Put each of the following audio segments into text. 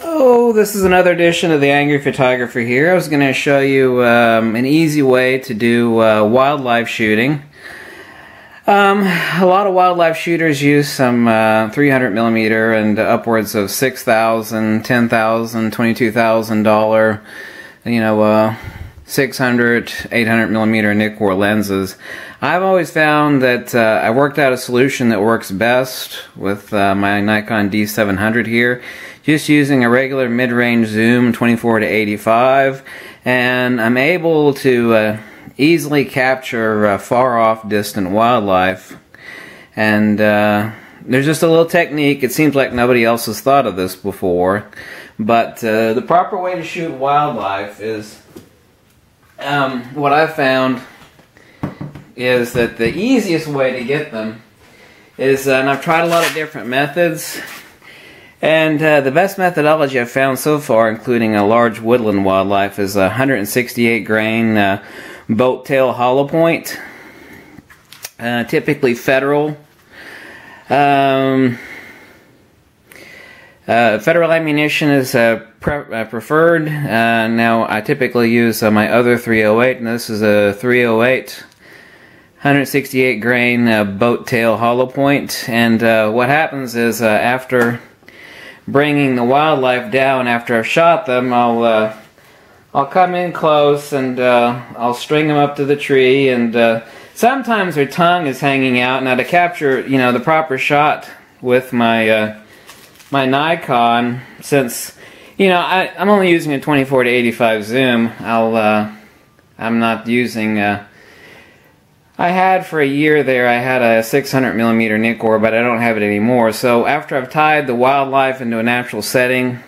Oh, this is another edition of the Angry Photographer here. I was going to show you an easy way to do wildlife shooting. A lot of wildlife shooters use some 300mm and upwards of $6,000, $10,000, $22,000, you know, 600, 800mm Nikkor lenses. I've always found that I worked out a solution that works best with my Nikon D700 here, just using a regular mid-range zoom 24 to 85, and I'm able to easily capture far off distant wildlife. And there's just a little technique. It seems like nobody else has thought of this before, but the proper way to shoot wildlife is what I've found is that the easiest way to get them is, and I've tried a lot of different methods, and the best methodology I've found so far, including a large woodland wildlife, is a 168 grain boat tail hollow point, typically federal. Federal ammunition is preferred. Now I typically use my other 308, and this is a 308 168 grain boat tail hollow point. And what happens is after bringing the wildlife down, after I've shot them, I'll come in close and I'll string them up to the tree, and sometimes their tongue is hanging out. Now to capture, you know, the proper shot with my my Nikon, since, you know, I'm only using a 24 to 85 zoom, I'm not using I had for a year there, I had a 600mm Nikkor, but I don't have it anymore. So after I've tied the wildlife into a natural setting,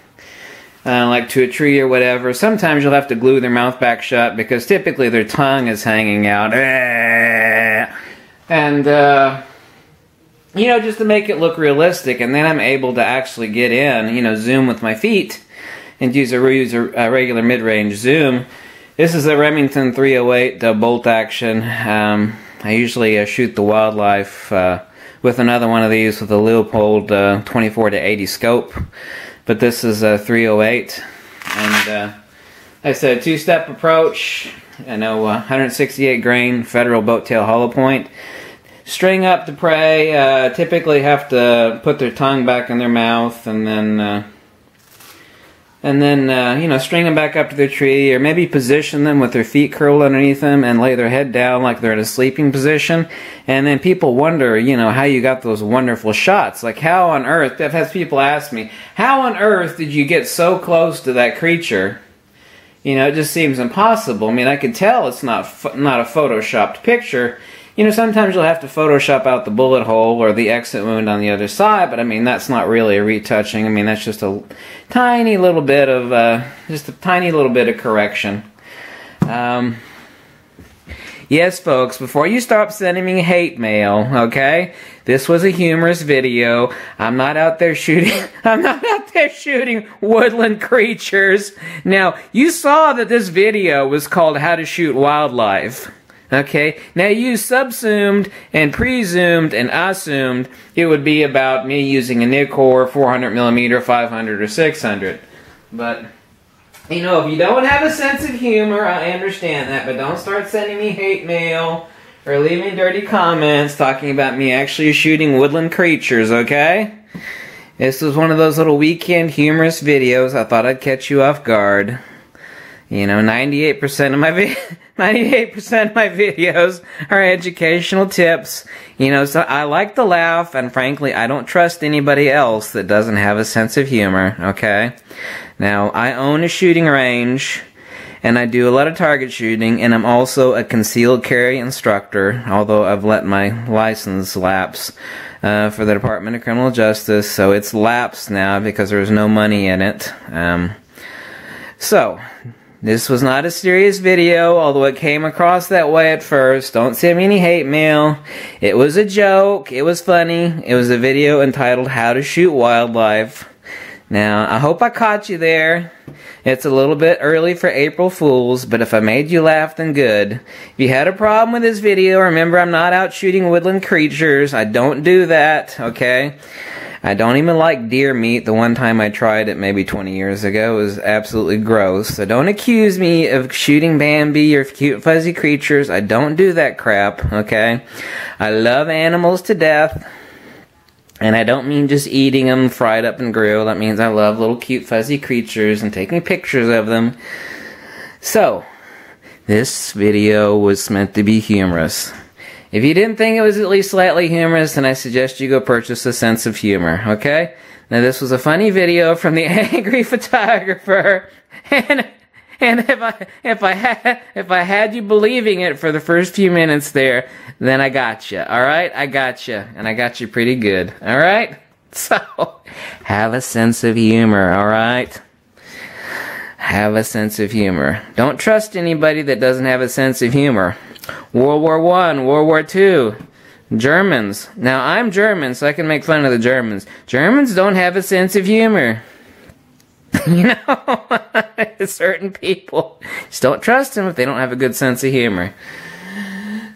like to a tree or whatever, sometimes you'll have to glue their mouth back shut because typically their tongue is hanging out. And, you know, just to make it look realistic, and then I'm able to actually get in, you know, zoom with my feet and use a regular mid-range zoom. This is a Remington 308 bolt action. I usually shoot the wildlife with another one of these with a Leopold 24 to 80 scope, but this is a 308, and like I said, two-step approach. I know 168 grain federal boat tail hollow point. String up the prey. Typically have to put their tongue back in their mouth, and then you know, string them back up to their tree, or maybe position them with their feet curled underneath them and lay their head down like they're in a sleeping position. And then people wonder, you know, how you got those wonderful shots. Like, how on earth, I've had people ask me, how on earth did you get so close to that creature? You know, it just seems impossible. I mean, I can tell it's not a photoshopped picture. You know, sometimes you'll have to Photoshop out the bullet hole or the exit wound on the other side, but I mean, that's not really a retouching. I mean, that's just a tiny little bit of, correction. Yes, folks, before you start sending me hate mail, okay? This was a humorous video. I'm not out there shooting, woodland creatures. Now, you saw that this video was called How to Shoot Wildlife. Okay, now you subsumed and pre-zoomed and assumed it would be about me using a Nikkor 400mm, 500, or 600. But, you know, if you don't have a sense of humor, I understand that, but don't start sending me hate mail or leaving dirty comments talking about me actually shooting woodland creatures, okay? This was one of those little weekend humorous videos. I thought I'd catch you off guard. You know, 98% of my videos are educational tips. You know, so I like to laugh, and frankly, I don't trust anybody else that doesn't have a sense of humor, okay? Now, I own a shooting range, and I do a lot of target shooting, and I'm also a concealed carry instructor, although I've let my license lapse for the Department of Criminal Justice, so it's lapsed now because there's no money in it. So, this was not a serious video, although it came across that way at first. Don't send me any hate mail. It was a joke. It was funny. It was a video entitled How to Shoot Wildlife. Now, I hope I caught you there. It's a little bit early for April Fools, but if I made you laugh, then good. If you had a problem with this video, remember I'm not out shooting woodland creatures. I don't do that, okay? I don't even like deer meat. The one time I tried it maybe 20 years ago was absolutely gross. So don't accuse me of shooting Bambi or cute fuzzy creatures. I don't do that crap, okay? I love animals to death. And I don't mean just eating them fried up and grilled. That means I love little cute fuzzy creatures and taking pictures of them. So, this video was meant to be humorous. If you didn't think it was at least slightly humorous, then I suggest you go purchase a sense of humor, okay? Now this was a funny video from the angry photographer, and if I had you believing it for the first few minutes there, then I got you. All right, I got you, and I got you pretty good. All right, so have a sense of humor. All right, have a sense of humor. Don't trust anybody that doesn't have a sense of humor. World War I, World War II, Germans. Now I'm German, so I can make fun of the Germans. Germans don't have a sense of humor. You know, certain people, just don't trust them if they don't have a good sense of humor.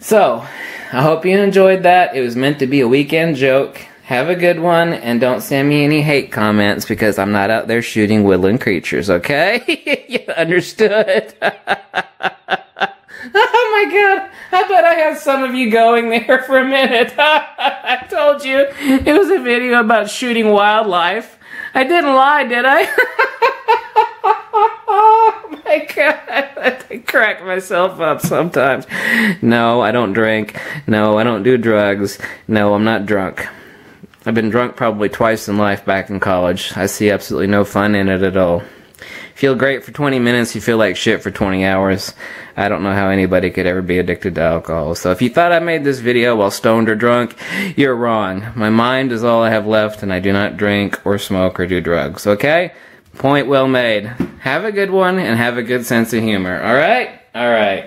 So, I hope you enjoyed that. It was meant to be a weekend joke. Have a good one, and don't send me any hate comments because I'm not out there shooting woodland creatures, okay? You understood? Oh my god, I bet I had some of you going there for a minute. I told you it was a video about shooting wildlife. I didn't lie, did I? Oh my god, I crack myself up sometimes. No, I don't drink. No, I don't do drugs. No, I'm not drunk. I've been drunk probably twice in life back in college. I see absolutely no fun in it at all. Feel great for 20 minutes, you feel like shit for 20 hours. I don't know how anybody could ever be addicted to alcohol. So if you thought I made this video while stoned or drunk, you're wrong. My mind is all I have left, and I do not drink or smoke or do drugs, okay? Point well made. Have a good one, and have a good sense of humor, alright? Alright.